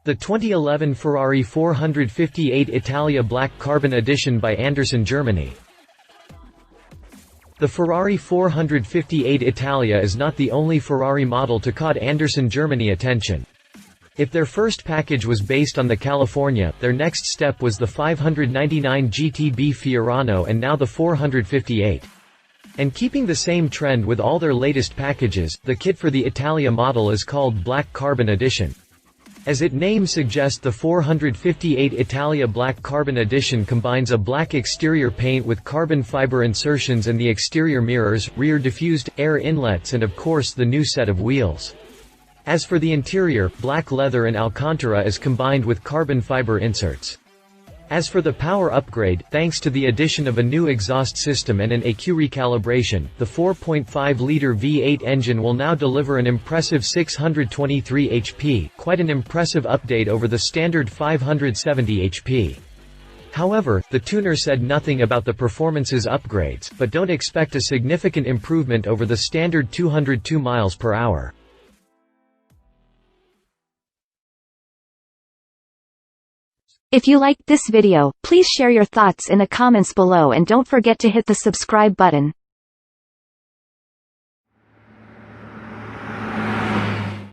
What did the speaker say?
The 2011 Ferrari 458 Italia Black Carbon Edition by Anderson, Germany. The Ferrari 458 Italia is not the only Ferrari model to caught Anderson, Germany attention. If their first package was based on the California, their next step was the 599 GTB Fiorano and now the 458. And keeping the same trend with all their latest packages, the kit for the Italia model is called Black Carbon Edition. As its name suggests, the 458 Italia Black Carbon Edition combines a black exterior paint with carbon fiber insertions and the exterior mirrors, rear diffused, air inlets and of course the new set of wheels. As for the interior, black leather and Alcantara is combined with carbon fiber inserts. As for the power upgrade, thanks to the addition of a new exhaust system and an EQ recalibration, the 4.5-liter V8 engine will now deliver an impressive 623 HP, quite an impressive update over the standard 570 HP. However, the tuner said nothing about the performance's upgrades, but don't expect a significant improvement over the standard 202 miles per hour. If you liked this video, please share your thoughts in the comments below and don't forget to hit the subscribe button.